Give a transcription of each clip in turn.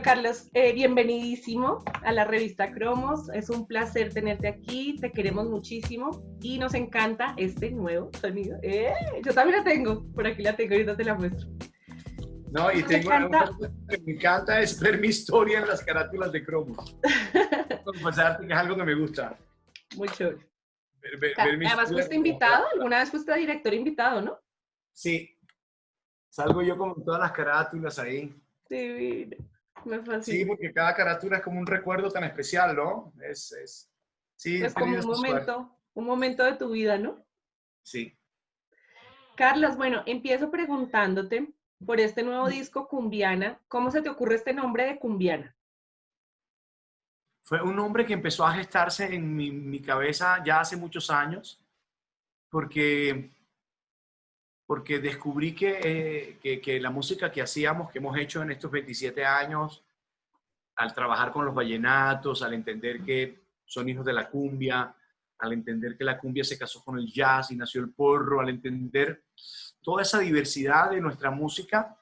Carlos, bienvenidísimo a la revista Cromos. Es un placer tenerte aquí, te queremos muchísimo y nos encanta este nuevo sonido. Yo también la tengo, por aquí la tengo, ahorita te la muestro. No, y Nos tengo encanta... una cosa que me encanta es ver mi historia en las carátulas de Cromos. Confesarte que es algo que me gusta. Muy chévere. Ver mi Además, historia fuiste como... invitado, alguna vez fuiste director invitado, ¿no? Sí, salgo yo como en todas las carátulas ahí. Sí, me Sí, fascina. porque cada carátula es como un recuerdo tan especial, ¿no? Sí, he Pues como tenido esa suerte. un momento de tu vida, ¿no? Sí. Carlos, bueno, empiezo preguntándote por este nuevo disco Cumbiana, ¿cómo se te ocurre este nombre de Cumbiana? Fue un nombre que empezó a gestarse en mi cabeza ya hace muchos años, porque, porque descubrí que la música que hacíamos, que hemos hecho en estos 27 años, al trabajar con los vallenatos, al entender que son hijos de la cumbia, al entender que la cumbia se casó con el jazz y nació el porro, al entender toda esa diversidad de nuestra música,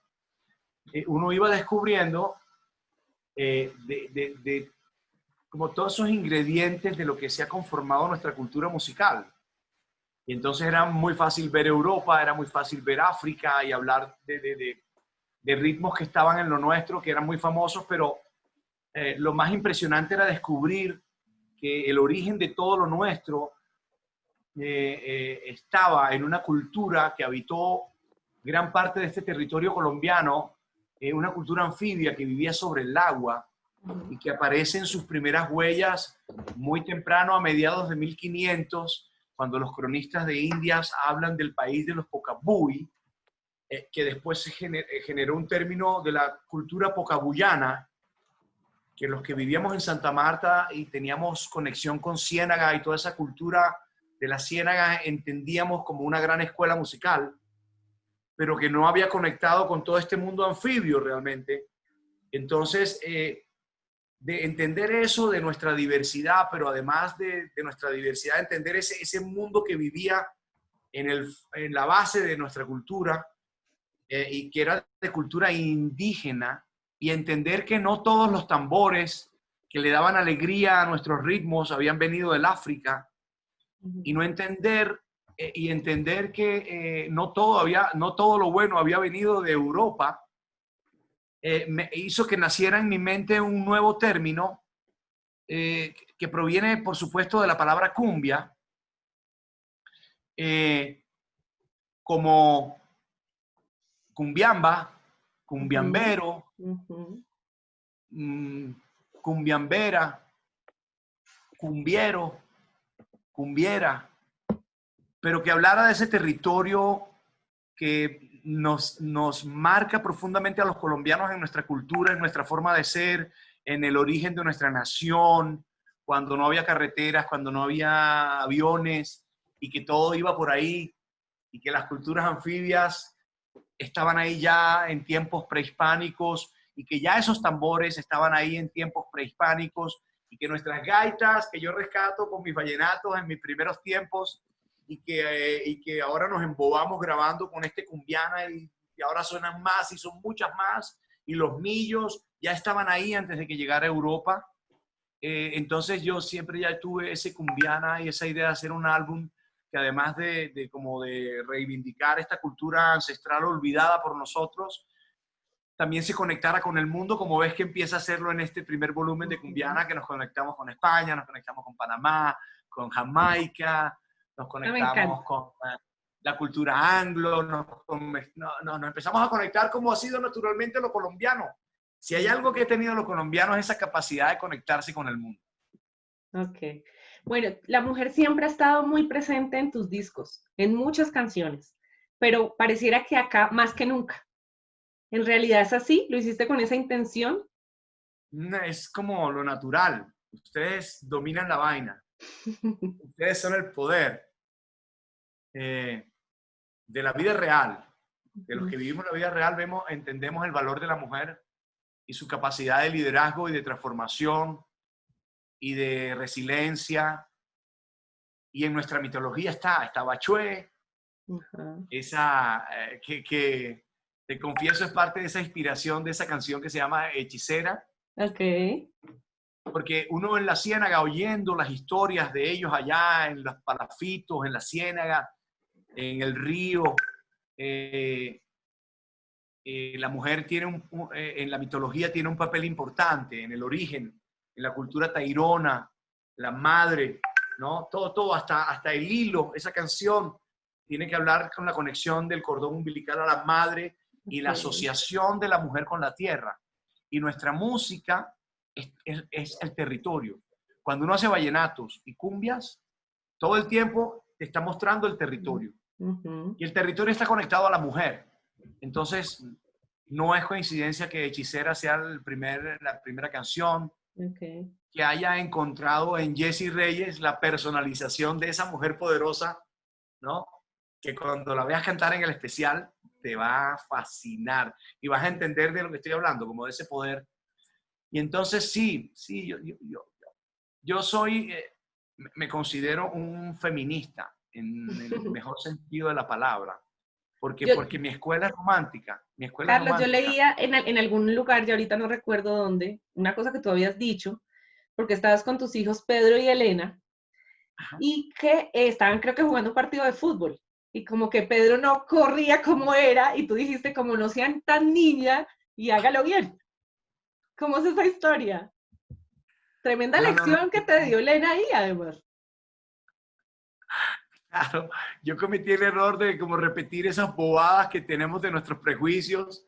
uno iba descubriendo como todos esos ingredientes de lo que se ha conformado nuestra cultura musical. Y entonces era muy fácil ver Europa, era muy fácil ver África y hablar de ritmos que estaban en lo nuestro, que eran muy famosos, pero lo más impresionante era descubrir que el origen de todo lo nuestro estaba en una cultura que habitó gran parte de este territorio colombiano, una cultura anfibia que vivía sobre el agua y que aparece en sus primeras huellas muy temprano, a mediados de 1500, cuando los cronistas de Indias hablan del país de los Pocabuy, que después se generó un término de la cultura pocabuyana, que los que vivíamos en Santa Marta y teníamos conexión con Ciénaga y toda esa cultura de la Ciénaga entendíamos como una gran escuela musical, pero que no había conectado con todo este mundo anfibio realmente. Entonces, de entender eso de nuestra diversidad, pero además de nuestra diversidad, entender ese mundo que vivía en la base de nuestra cultura y que era de cultura indígena, y entender que no todos los tambores que le daban alegría a nuestros ritmos habían venido del África, y no entender y entender que no todo lo bueno había venido de Europa, me hizo que naciera en mi mente un nuevo término que proviene, por supuesto, de la palabra cumbia, como cumbiamba, cumbiambero, cumbiambera, cumbiero, cumbiera, pero que hablara de ese territorio que nos marca profundamente a los colombianos en nuestra cultura, en nuestra forma de ser, en el origen de nuestra nación, cuando no había carreteras, cuando no había aviones y que todo iba por ahí y que las culturas anfibias estaban ahí ya en tiempos prehispánicos y que ya esos tambores estaban ahí en tiempos prehispánicos y que nuestras gaitas, que yo rescato con mis vallenatos en mis primeros tiempos, y que ahora nos embobamos grabando con este cumbiana y ahora suenan más y son muchas más, y los millos ya estaban ahí antes de que llegara a Europa. Entonces yo siempre ya tuve ese cumbiana y esa idea de hacer un álbum que además como de reivindicar esta cultura ancestral olvidada por nosotros, también se conectara con el mundo, como ves que empieza a hacerlo en este primer volumen de Cumbiana, que nos conectamos con España, nos conectamos con Panamá, con Jamaica, nos Me conectamos encanta. con la cultura anglo, nos empezamos a conectar como ha sido naturalmente lo colombiano. Si hay algo que he tenido los colombianos es esa capacidad de conectarse con el mundo. Ok. Bueno, la mujer siempre ha estado muy presente en tus discos, en muchas canciones, pero pareciera que acá más que nunca. ¿En realidad es así? ¿Lo hiciste con esa intención? Es como lo natural. Ustedes dominan la vaina. Ustedes son el poder de la vida real. De los que vivimos la vida real, entendemos el valor de la mujer y su capacidad de liderazgo y de transformación y de resiliencia. Y en nuestra mitología está Bachué, esa que te confieso es parte de esa inspiración de esa canción que se llama Hechicera. Ok. Porque uno en la ciénaga oyendo las historias de ellos allá en los palafitos, en la ciénaga, en el río, eh, la mujer tiene en la mitología tiene un papel importante, en el origen, en la cultura tairona, la madre, ¿no? Todo, hasta el hilo, esa canción tiene que hablar con la conexión del cordón umbilical a la madre y la Ok. asociación de la mujer con la tierra. Y nuestra música es el territorio. Cuando uno hace vallenatos y cumbias, todo el tiempo te está mostrando el territorio. Ujú. Y el territorio está conectado a la mujer. Entonces, no es coincidencia que Hechicera sea la primera canción, Ok. que haya encontrado en Jessie Reyes la personalización de esa mujer poderosa, ¿no? Que cuando la veas cantar en el especial te va a fascinar y vas a entender de lo que estoy hablando, como de ese poder. Y entonces sí, yo soy, me considero un feminista en el mejor sentido de la palabra, Yo, porque mi escuela es romántica, mi escuela es Carlos, yo romántica. leía en algún lugar, yo ahorita no recuerdo dónde, una cosa que tú habías dicho, porque estabas con tus hijos Pedro y Elena, Ajá. y que estaban creo que jugando un partido de fútbol, y como que Pedro no corría como era, y tú dijiste como no sean tan niña y hágalo bien. ¿Cómo es esa historia? Tremenda No, no, no. lección que te dio Elena ahí, además. Claro, yo cometí el error de como repetir esas bobadas que tenemos de nuestros prejuicios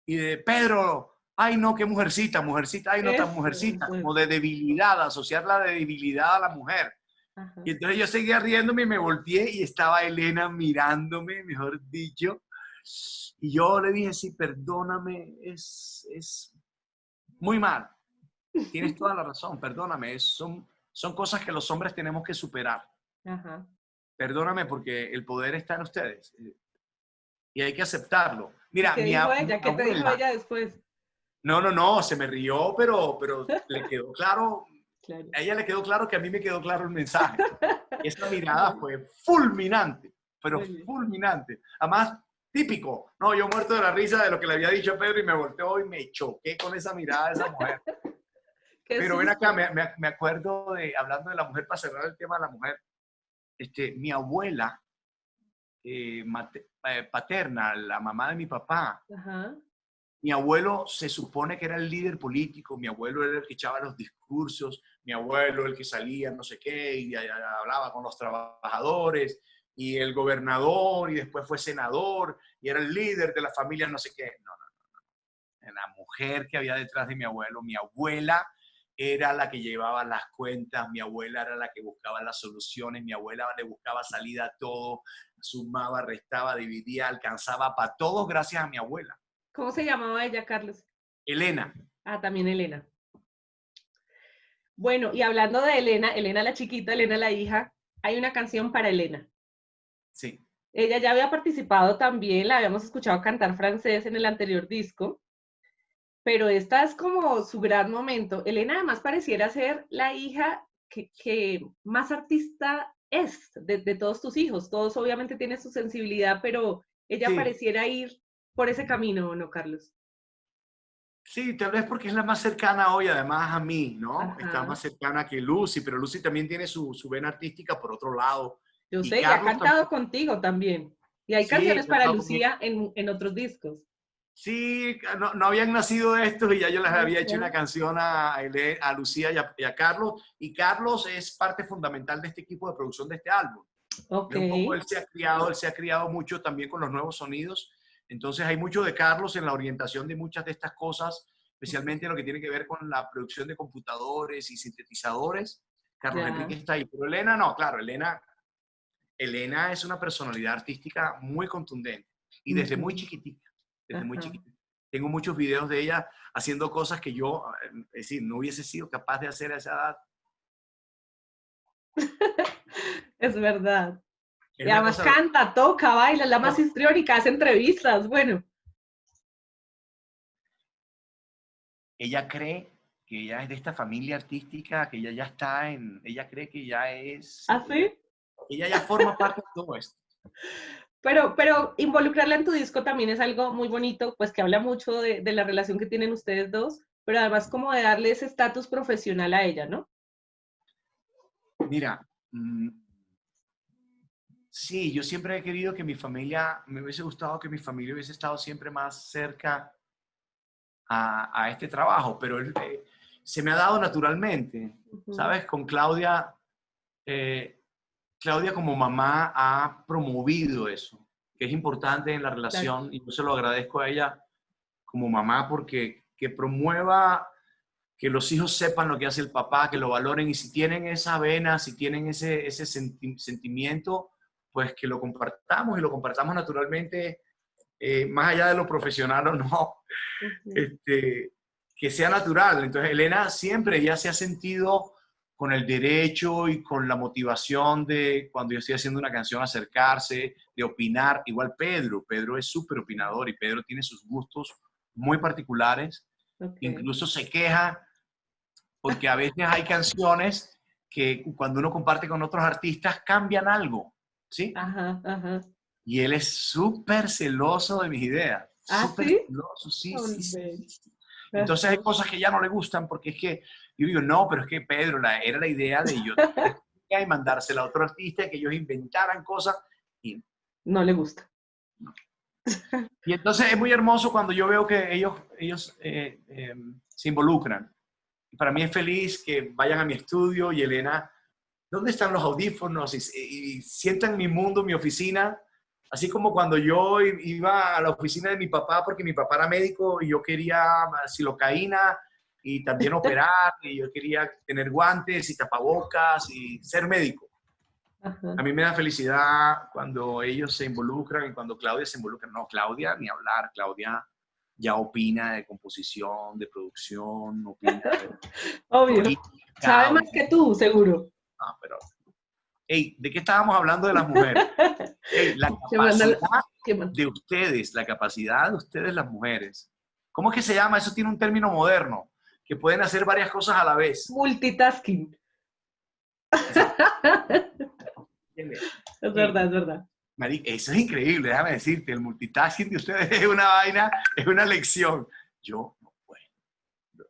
y de Pedro, ay no, qué mujercita, mujercita, ay no tan mujercita, como Eso. de debilidad, asociar la de debilidad a la mujer. Ajá. Y entonces yo seguía riéndome y me volteé y estaba Elena mirándome, mejor dicho. Y yo le dije, sí, perdóname, es muy mal. Tienes toda la razón, perdóname. Son cosas que los hombres tenemos que superar. Ajá. Perdóname porque el poder está en ustedes y hay que aceptarlo. ¿Y Mira, qué dijo mi ella? ¿Qué te dijo abuela, ella después? no, se me rió, pero le quedó claro, Claro. a ella le quedó claro que a mí me quedó claro el mensaje. Y esa mirada fue fulminante, pero Buenísimo. fulminante. Además, típico. No, yo muerto de la risa de lo que le había dicho a Pedro y me volteó y me choqué con esa mirada de esa mujer. Qué Pero ven acá, susto. me acuerdo de, hablando de la mujer, para cerrar el tema de la mujer, mi abuela paterna, la mamá de mi papá, Ajá. mi abuelo se supone que era el líder político, mi abuelo era el que echaba los discursos, mi abuelo el que salía no sé qué y hablaba con los trabajadores y el gobernador y después fue senador y era el líder de la familia no sé qué. No, la mujer que había detrás de mi abuela era la que llevaba las cuentas, mi abuela era la que buscaba las soluciones, mi abuela le buscaba salida a todo, sumaba, restaba, dividía, alcanzaba para todos gracias a mi abuela. ¿Cómo se llamaba ella, Carlos? Elena, Ah, también Elena. Bueno, y hablando de Elena, Elena la chiquita, Elena la hija, hay una canción para Elena. sí. Ella ya había participado también, la habíamos escuchado cantar francés en el anterior disco, pero esta es como su gran momento. Elena además pareciera ser la hija que más artista es de todos tus hijos. Todos obviamente tienen su sensibilidad, pero ella Sí, pareciera ir por ese camino, ¿no, Carlos? sí, tal vez porque es la más cercana hoy, además a mí, ¿no? Está Ajá. más cercana que Lucy, pero Lucy también tiene su vena artística por otro lado. Yo Y sé, y ha Carlos cantado también, contigo también. Y hay sí, canciones para cantado conmigo. Lucía en otros discos. Sí, no habían nacido estos y ya yo les había hecho una Ajá. canción a Lucía y a Carlos. Y Carlos es parte fundamental de este equipo de producción de este álbum. Ok, Es un poco, él se ha criado mucho también con los nuevos sonidos. Entonces hay mucho de Carlos en la orientación de muchas de estas cosas, especialmente lo que tiene que ver con la producción de computadores y sintetizadores. Carlos Enrique ya. está ahí. Pero Elena no, claro, Elena es una personalidad artística muy contundente y desde muy Ujú. chiquitita, desde muy Ajá. chiquitita. Tengo muchos videos de ella haciendo cosas que yo, es decir, no hubiese sido capaz de hacer a esa edad. Es verdad. Es Y una además cosa, canta, toca, baila, es la más histriónica, hace entrevistas. Bueno, ella cree que ella es de esta familia artística, que ella ya está ella cree que ya es, así. ella ya forma parte de todo esto. Pero involucrarla en tu disco también es algo muy bonito, pues que habla mucho de la relación que tienen ustedes dos. pero además como de darle ese estatus profesional a ella, ¿no? Mira, sí, yo siempre he querido que mi familia, me hubiese gustado que mi familia hubiese estado siempre más cerca a este trabajo, pero se me ha dado naturalmente, ¿sabes? Con Claudia, Claudia como mamá ha promovido eso, que es importante en la Claro. relación, y yo se lo agradezco a ella como mamá porque que promueva que los hijos sepan lo que hace el papá, que lo valoren, y si tienen esa vena, si tienen ese sentimiento, pues que lo compartamos y lo compartamos naturalmente, más allá de lo profesional o no, que sea natural. Entonces, Elena siempre ya se ha sentido con el derecho y con la motivación de, cuando yo estoy haciendo una canción, acercarse, de opinar. Igual Pedro es súper opinador y Pedro tiene sus gustos muy particulares. Incluso se queja porque a veces hay canciones que cuando uno comparte con otros artistas cambian algo, ¿sí? Ajá, ajá. Y él es súper celoso de mis ideas, ¿Ah, súper sí? celoso, sí, sí, Hombre. sí, sí. Entonces hay cosas que ya no le gustan porque es que, yo digo, no, pero es que Pedro, era la idea de yo y mandársela a otro artista, que ellos inventaran cosas. Y, No le gusta. y entonces es muy hermoso cuando yo veo que ellos se involucran. Para mí es feliz que vayan a mi estudio y Elena, ¿dónde están los audífonos? Y sientan mi mundo, mi oficina, así como cuando yo iba a la oficina de mi papá, porque mi papá era médico y yo quería silocaína y también operar, y yo quería tener guantes y tapabocas y ser médico. Ajá. A mí me da felicidad cuando ellos se involucran y cuando Claudia se involucra. No, Claudia, ni hablar. Claudia ya opina de composición, de producción, opina de Obvio. Sabe política. más que tú, seguro. No, pero, hey, ¿de qué estábamos hablando de las mujeres? Hey, la ¿Qué manda? capacidad ¿Qué manda? de ustedes, la capacidad de ustedes las mujeres. ¿Cómo es que se llama? Eso tiene un término moderno, que pueden hacer varias cosas a la vez. Multitasking. Exacto. ¿Entiendes? Es Hey, verdad, es verdad. eso es increíble, déjame decirte, el multitasking de ustedes es una vaina, es una lección. Yo no puedo. No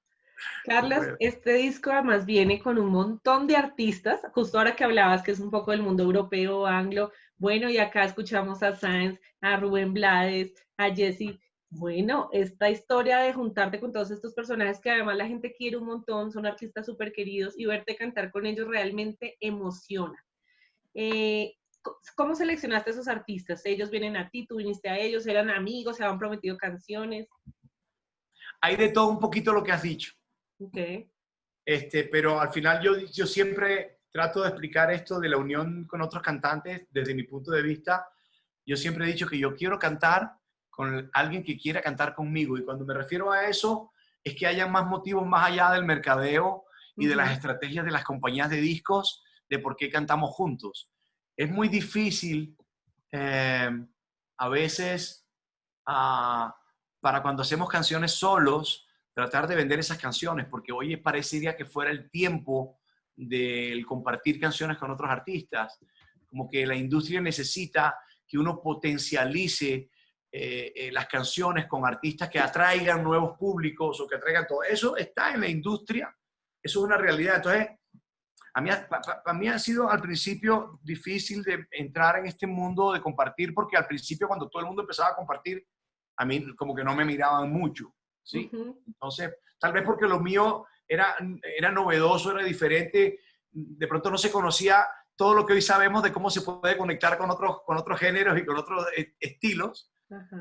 Carlos, puedo. este disco además viene con un montón de artistas, justo ahora que hablabas que es un poco del mundo europeo, anglo, bueno, y acá escuchamos a Sáenz, a Rubén Blades, a Jesse. Bueno, esta historia de juntarte con todos estos personajes que además la gente quiere un montón, son artistas súper queridos y verte cantar con ellos realmente emociona. Eh, ¿Cómo seleccionaste a esos artistas? ¿Ellos vienen a ti, tú viniste a ellos, eran amigos, se habían prometido canciones? Hay de todo un poquito lo que has dicho. Okay. Pero al final yo siempre trato de explicar esto de la unión con otros cantantes desde mi punto de vista. Yo siempre he dicho que yo quiero cantar con alguien que quiera cantar conmigo, y cuando me refiero a eso es que haya más motivos más allá del mercadeo y de las estrategias de las compañías de discos de por qué cantamos juntos. Es muy difícil a veces para cuando hacemos canciones solos tratar de vender esas canciones, porque hoy parecería que fuera el tiempo del compartir canciones con otros artistas, como que la industria necesita que uno potencialice las canciones con artistas que atraigan nuevos públicos o que atraigan todo. Eso está en la industria, eso es una realidad. Entonces, para mí ha sido al principio difícil de entrar en este mundo de compartir, porque al principio cuando todo el mundo empezaba a compartir, a mí como que no me miraban mucho, ¿sí? Entonces, tal vez porque lo mío era novedoso, era diferente, de pronto no se conocía todo lo que hoy sabemos de cómo se puede conectar con otros géneros y con otros estilos.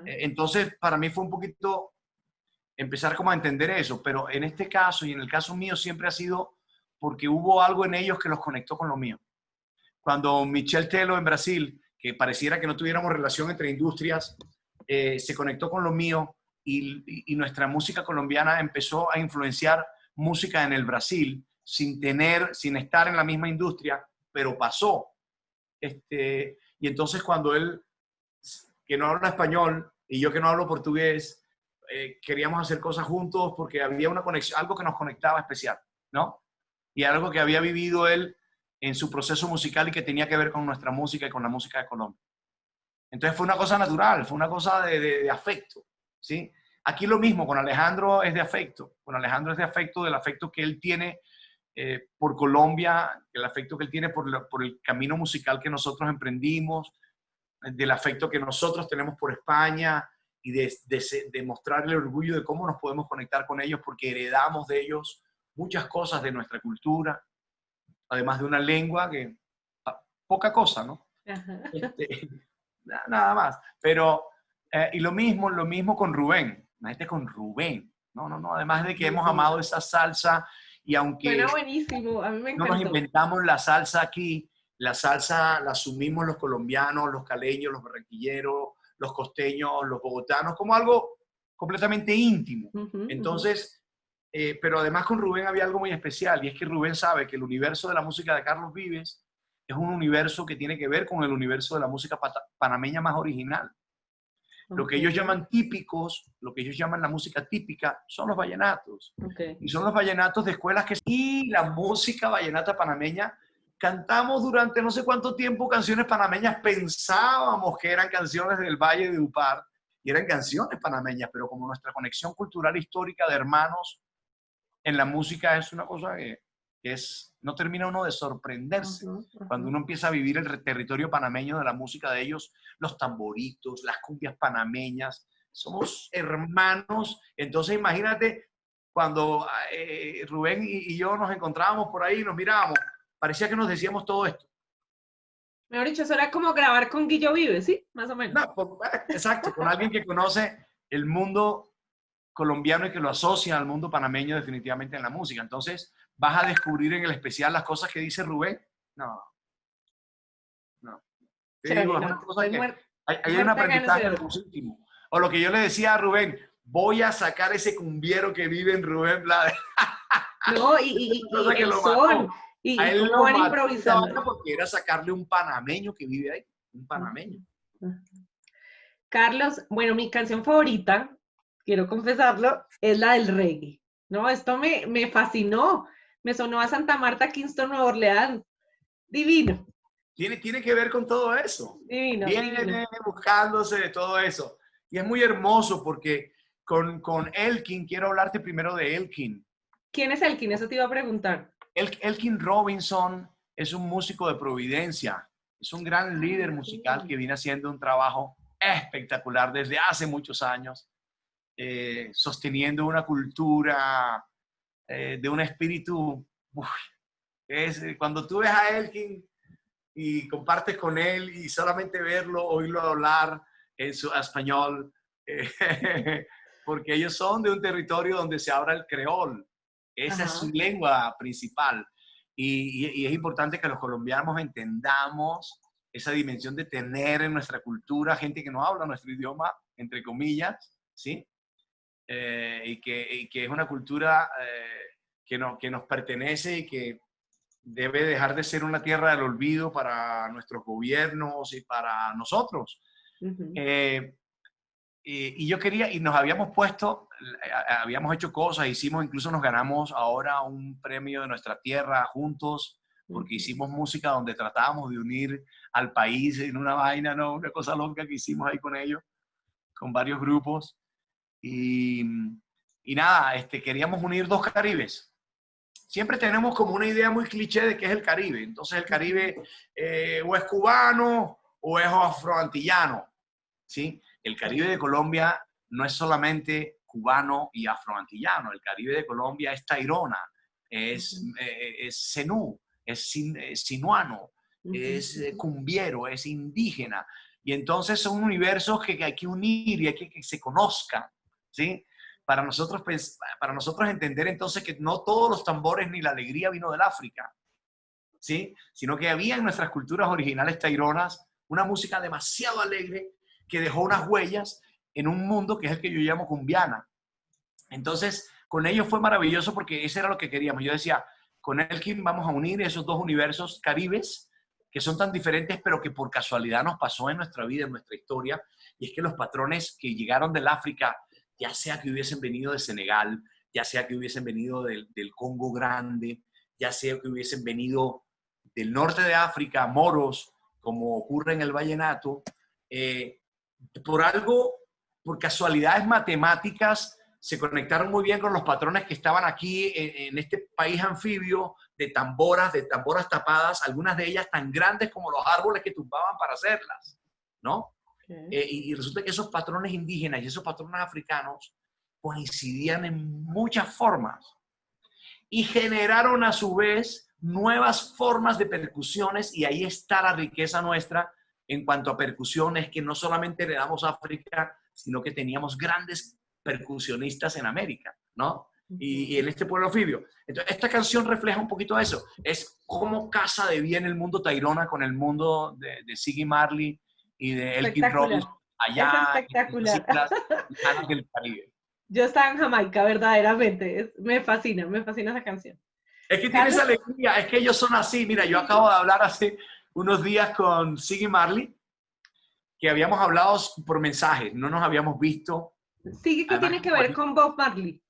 Entonces, para mí fue un poquito empezar como a entender eso, pero en este caso y en el caso mío siempre ha sido porque hubo algo en ellos que los conectó con lo mío. Cuando Michel Tello en Brasil, que pareciera que no tuviéramos relación entre industrias, se conectó con lo mío y nuestra música colombiana empezó a influenciar música en el Brasil sin estar en la misma industria, pero pasó. Y entonces cuando él, que no habla español, y yo que no hablo portugués, queríamos hacer cosas juntos porque había una conexión, algo que nos conectaba especial, ¿no? Y algo que había vivido él en su proceso musical y que tenía que ver con nuestra música y con la música de Colombia. Entonces fue una cosa natural, fue una cosa de afecto, ¿sí? Aquí lo mismo, con Alejandro es de afecto. Con Alejandro es de afecto, del afecto que él tiene por Colombia, el afecto que él tiene por el camino musical que nosotros emprendimos, del afecto que nosotros tenemos por España y de mostrar el orgullo de cómo nos podemos conectar con ellos porque heredamos de ellos muchas cosas de nuestra cultura, además de una lengua que poca cosa, ¿no? Ajá. Nada más. Pero, y lo mismo con Rubén. Imagínate con Rubén. No. Además de que hemos amado esa salsa y aunque Suena buenísimo, a mí me no nos encantó. inventamos la salsa aquí, la salsa la asumimos los colombianos, los caleños, los barranquilleros, los costeños, los bogotanos, como algo completamente íntimo. Entonces, pero además con Rubén había algo muy especial y es que Rubén sabe que el universo de la música de Carlos Vives es un universo que tiene que ver con el universo de la música panameña más original. Lo que ellos llaman típicos, lo que ellos llaman la música típica, son los vallenatos. Y son los vallenatos de escuelas que... Y la música vallenata panameña, cantamos durante no sé cuánto tiempo canciones panameñas, pensábamos que eran canciones del Valle de Upar, y eran canciones panameñas, pero como nuestra conexión cultural histórica de hermanos en la música es una cosa que no termina uno de sorprenderse. Cuando uno empieza a vivir el territorio panameño de la música de ellos, los tamboritos, las cumbias panameñas, somos hermanos. Entonces imagínate cuando Rubén y yo nos encontrábamos por ahí y nos mirábamos, parecía que nos decíamos todo esto. Mejor dicho, eso era como grabar con Guillo Vives, ¿sí? Más o menos. Exacto, con alguien que conoce el mundo colombiano y que lo asocia al mundo panameño definitivamente en la música. Entonces, ¿vas a descubrir en el especial las cosas que dice Rubén? No. Te digo, es una cosa que hay un aprendizaje hermosísimo. O lo que yo le decía a Rubén, voy a sacar ese cumbiero que vive en Rubén Blades. No, y el son. Y cómo van improvisando. Porque era sacarle un panameño que vive ahí. Un panameño. Carlos, bueno, mi canción favorita, quiero confesarlo, es la del reggae. No, esto me fascinó. Me sonó a Santa Marta, Kingston, Nueva Orleans. Divino. Tiene que ver con todo eso. Divino. Viene buscándose de todo eso. Y es muy hermoso porque con Elkin, quiero hablarte primero de Elkin. ¿Quién es Elkin? Eso te iba a preguntar. Elkin Robinson es un músico de Providencia. Es un gran líder musical que viene haciendo un trabajo espectacular desde hace muchos años, sosteniendo una cultura de un espíritu. Cuando tú ves a Elkin y compartes con él y solamente verlo, oírlo hablar en su español, porque ellos son de un territorio donde se habla el creol. Esa es su lengua principal. Y es importante que los colombianos entendamos esa dimensión de tener en nuestra cultura gente que no habla nuestro idioma, entre comillas, ¿sí? Y que es una cultura que nos pertenece y que debe dejar de ser una tierra del olvido para nuestros gobiernos y para nosotros. Y yo quería, y nos habíamos puesto, habíamos hecho cosas, incluso nos ganamos ahora un premio de nuestra tierra juntos, porque hicimos música donde tratábamos de unir al país en una vaina, ¿no? Una cosa loca que hicimos ahí con ellos, con varios grupos. Y nada, queríamos unir dos Caribes. Siempre tenemos como una idea muy cliché de qué es el Caribe. Entonces el Caribe o es cubano o es afroantillano, ¿sí? El Caribe de Colombia no es solamente cubano y afroantillano. El Caribe de Colombia es tairona, es zenú, es sinuano, es cumbiero, es indígena. Y entonces son universos que hay que unir y hay que se conozcan, ¿sí? Para nosotros entender entonces que no todos los tambores ni la alegría vino del África, ¿sí? Sino que había en nuestras culturas originales taironas una música demasiado alegre que dejó unas huellas en un mundo que es el que yo llamo cumbiana. Entonces, con ellos fue maravilloso porque eso era lo que queríamos. Yo decía, con Elkin vamos a unir esos dos universos caribes que son tan diferentes, pero que por casualidad nos pasó en nuestra vida, en nuestra historia, y es que los patrones que llegaron del África, ya sea que hubiesen venido de Senegal, ya sea que hubiesen venido del Congo Grande, ya sea que hubiesen venido del norte de África, moros, como ocurre en el vallenato, por por casualidades matemáticas, se conectaron muy bien con los patrones que estaban aquí en este país anfibio de tamboras tapadas, algunas de ellas tan grandes como los árboles que tumbaban para hacerlas, ¿no? Y resulta que esos patrones indígenas y esos patrones africanos coincidían en muchas formas y generaron a su vez nuevas formas de percusiones, y ahí está la riqueza nuestra en cuanto a percusiones, que no solamente heredamos África, sino que teníamos grandes percusionistas en América, ¿no? Y en este pueblo anfibio. Entonces, esta canción refleja un poquito eso. Es cómo casa de bien el mundo Tairona con el mundo de Ziggy Marley y de Elkin Robinson allá Es en las espectacular. islas lejanas del Caribe. Yo estaba en Jamaica, verdaderamente. Me fascina esa canción. Es que tienes Carlos, alegría, es que ellos son así. Mira, yo acabo de hablar hace unos días con Ziggy Marley, que habíamos hablado por mensajes, no nos habíamos visto. sigue que Además, tiene que ver con Bob Marley.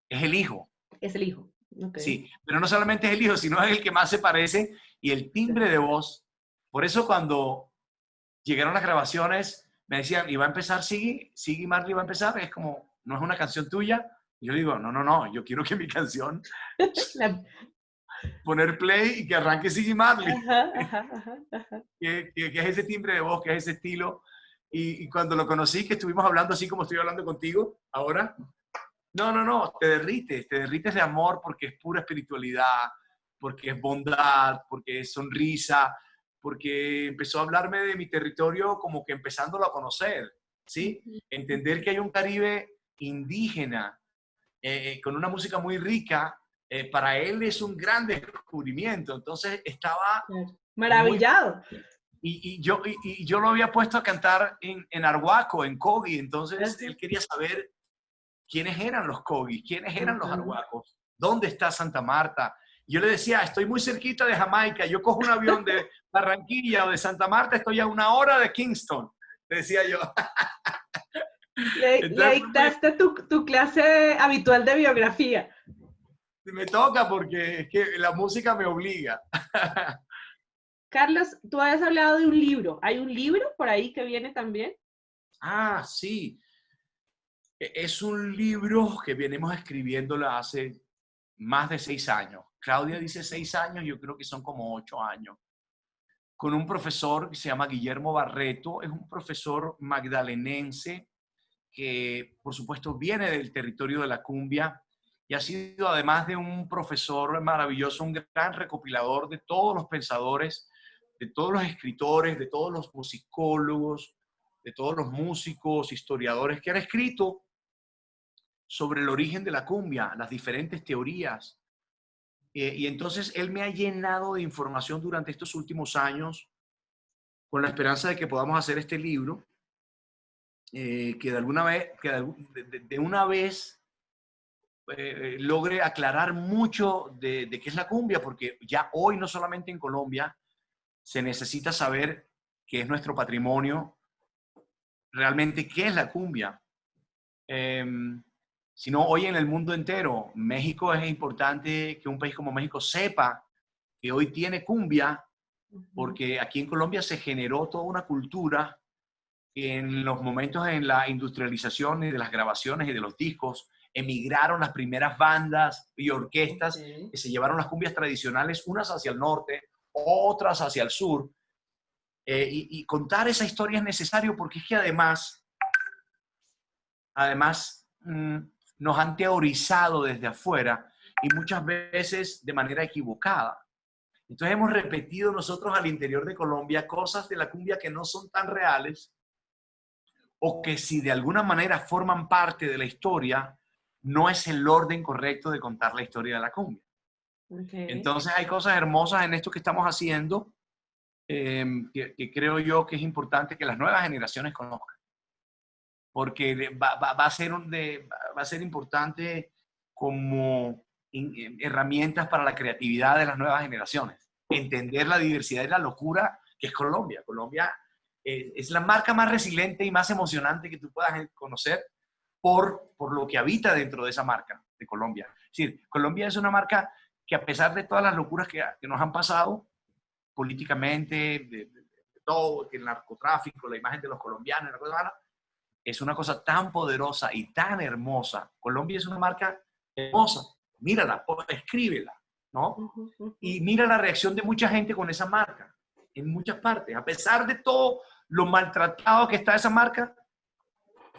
es el hijo. Es el hijo. Okay. Sí, pero no solamente es el hijo, sino es el que más se parece y el timbre de voz. Por eso cuando llegaron las grabaciones, me decían, ¿y va a empezar Ziggy Marley va a empezar? Es como, ¿no es una canción tuya? Y yo digo, no, yo quiero que mi canción, poner play y que arranque Ziggy Marley. Ajá. Que es ese timbre de voz, que es ese estilo. Y cuando lo conocí, que estuvimos hablando así como estoy hablando contigo ahora, no, te derrites de amor porque es pura espiritualidad, porque es bondad, porque es sonrisa, porque empezó a hablarme de mi territorio como que empezándolo a conocer, ¿sí? Entender que hay un Caribe indígena con una música muy rica, para él es un gran descubrimiento. Entonces estaba maravillado. Y yo lo había puesto a cantar en Arhuaco, en Kogi. Entonces él quería saber quiénes eran los Kogis, quiénes eran los Arhuacos, dónde está Santa Marta. Yo le decía, estoy muy cerquita de Jamaica, yo cojo un avión de Barranquilla o de Santa Marta, estoy a 1 hora de Kingston, le decía yo. Le dictaste tu clase habitual de biografía. Me toca porque es que la música me obliga. Carlos, tú habías hablado de un libro. ¿Hay un libro por ahí que viene también? Ah, sí. Es un libro que venimos escribiéndolo hace más de 6 años. Claudia dice 6 años, yo creo que son como 8 años. Con un profesor que se llama Guillermo Barreto. Es un profesor magdalenense que, por supuesto, viene del territorio de la cumbia y ha sido, además de un profesor maravilloso, un gran recopilador de todos los pensadores, de todos los escritores, de todos los musicólogos, de todos los músicos, historiadores que han escrito sobre el origen de la cumbia, las diferentes teorías. Y entonces él me ha llenado de información durante estos últimos años con la esperanza de que podamos hacer este libro, que de alguna vez, de una vez logre aclarar mucho de qué es la cumbia, porque ya hoy no solamente en Colombia se necesita saber qué es nuestro patrimonio, realmente qué es la cumbia, sino hoy en el mundo entero. México, es importante que un país como México sepa que hoy tiene cumbia, porque aquí en Colombia se generó toda una cultura en los momentos en la industrialización y de las grabaciones y de los discos. Emigraron las primeras bandas y orquestas que se llevaron las cumbias tradicionales, unas hacia el norte, otras hacia el sur. Y contar esa historia es necesario porque es que además nos han teorizado desde afuera y muchas veces de manera equivocada. Entonces hemos repetido nosotros al interior de Colombia cosas de la cumbia que no son tan reales, o que si de alguna manera forman parte de la historia, no es el orden correcto de contar la historia de la cumbia. Entonces hay cosas hermosas en esto que estamos haciendo, que creo yo que es importante que las nuevas generaciones conozcan, porque va a ser importante como herramientas para la creatividad de las nuevas generaciones. Entender la diversidad y la locura que es Colombia. Colombia es la marca más resiliente y más emocionante que tú puedas conocer por lo que habita dentro de esa marca de Colombia. Es decir, Colombia es una marca que, a pesar de todas las locuras que nos han pasado políticamente, de todo, el narcotráfico, la imagen de los colombianos, la cosa mala, es una cosa tan poderosa y tan hermosa. Colombia es una marca hermosa. Mírala, escríbela, ¿no? Y mira la reacción de mucha gente con esa marca, en muchas partes. A pesar de todo lo maltratado que está esa marca,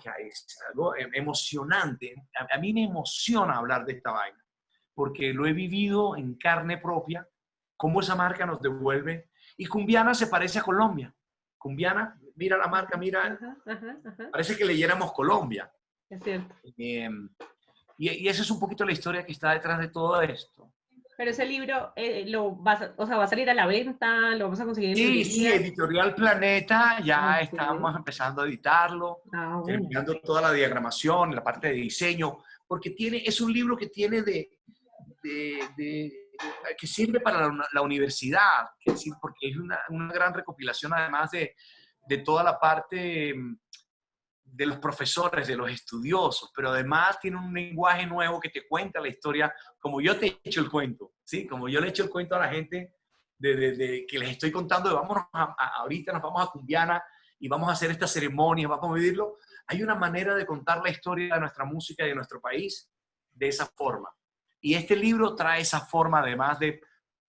ya es algo emocionante. A mí me emociona hablar de esta vaina, porque lo he vivido en carne propia, cómo esa marca nos devuelve. Y Cumbiana se parece a Colombia. Cumbiana, mira la marca, mira, parece que leyéramos Colombia. Es cierto. Y esa es un poquito la historia que está detrás de todo esto. Pero ese libro va a salir a la venta, lo vamos a conseguir en librerías. Sí, Editorial Planeta, ya estamos empezando a editarlo, terminando toda la diagramación, la parte de diseño, porque es un libro que tiene que sirve para la universidad, porque es una gran recopilación además de toda la parte de los profesores, de los estudiosos, pero además tiene un lenguaje nuevo que te cuenta la historia, como yo te he hecho el cuento, ¿sí? Como yo le he hecho el cuento a la gente que les estoy contando, de vámonos ahorita nos vamos a Cumbiana y vamos a hacer esta ceremonia, vamos a vivirlo. Hay una manera de contar la historia de nuestra música y de nuestro país de esa forma. Y este libro trae esa forma, además de,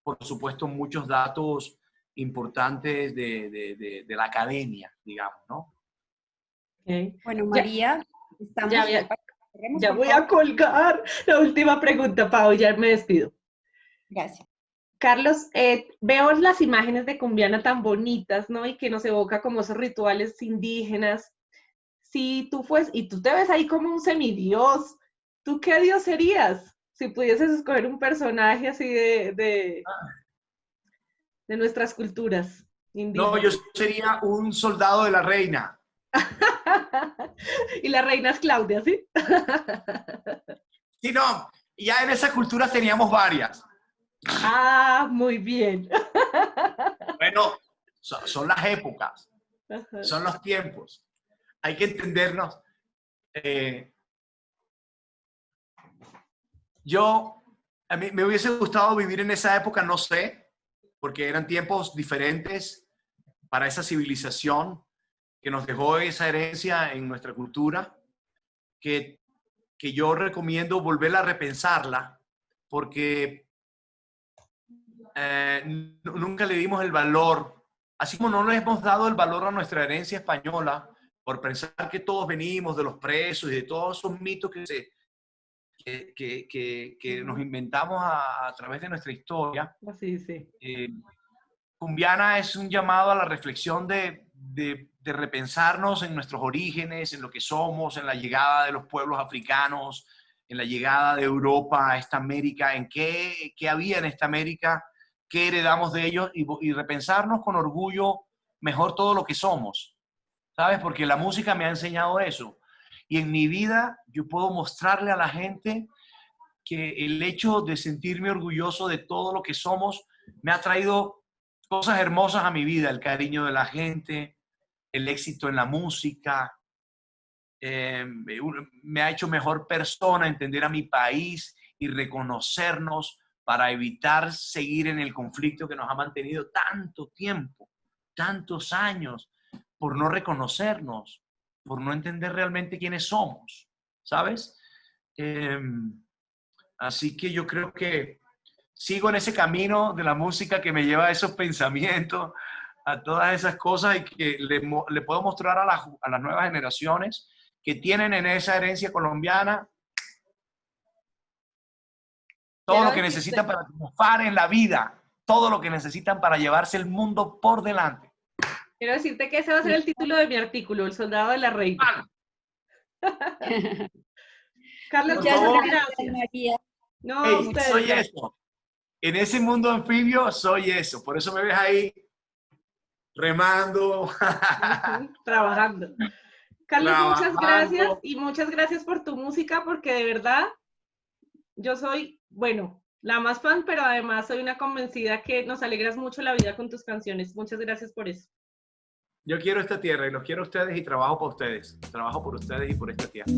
por supuesto, muchos datos importantes de la academia, digamos, ¿no? Okay. Bueno, María, ya voy a colgar la última pregunta, Pau, ya me despido. Gracias. Carlos, veo las imágenes de Cumbiana tan bonitas, ¿no? Y que nos evoca como esos rituales indígenas. Si tú y tú te ves ahí como un semidios, ¿tú qué dios serías? Si pudieses escoger un personaje así de nuestras culturas indígenas. No, yo sería un soldado de la reina. Y la reina es Claudia, ¿sí? Sí, no, ya en esa cultura teníamos varias. Ah, muy bien. Bueno, son las épocas, son los tiempos. Hay que entendernos. A mí me hubiese gustado vivir en esa época, no sé, porque eran tiempos diferentes para esa civilización que nos dejó esa herencia en nuestra cultura, que yo recomiendo volverla a repensarla, porque nunca le dimos el valor, así como no le hemos dado el valor a nuestra herencia española, por pensar que todos venimos de los presos y de todos esos mitos que nos inventamos a través de nuestra historia. Sí, sí. Cumbiana es un llamado a la reflexión de repensarnos en nuestros orígenes, en lo que somos, en la llegada de los pueblos africanos, en la llegada de Europa a esta América, en qué había en esta América, qué heredamos de ellos y repensarnos con orgullo mejor todo lo que somos, ¿sabes? Porque la música me ha enseñado eso. Y en mi vida yo puedo mostrarle a la gente que el hecho de sentirme orgulloso de todo lo que somos me ha traído cosas hermosas a mi vida, el cariño de la gente, el éxito en la música, me ha hecho mejor persona, entender a mi país y reconocernos para evitar seguir en el conflicto que nos ha mantenido tanto tiempo, tantos años, por no reconocernos, por no entender realmente quiénes somos, ¿sabes? Así que yo creo que sigo en ese camino de la música que me lleva a esos pensamientos, a todas esas cosas y que le puedo mostrar a las nuevas generaciones que tienen en esa herencia colombiana todo lo que necesitan para triunfar en la vida, todo lo que necesitan para llevarse el mundo por delante. Quiero decirte que ese va a ser el título de mi artículo, El soldado de la reina. Carlos, muchas gracias. María. No, hey, soy eso. En ese mundo anfibio soy eso. Por eso me ves ahí remando. Trabajando. Carlos, muchas gracias y muchas gracias por tu música porque de verdad yo soy, bueno, la más fan, pero además soy una convencida que nos alegras mucho la vida con tus canciones. Muchas gracias por eso. Yo quiero esta tierra y los quiero a ustedes y trabajo por ustedes. Trabajo por ustedes y por esta tierra.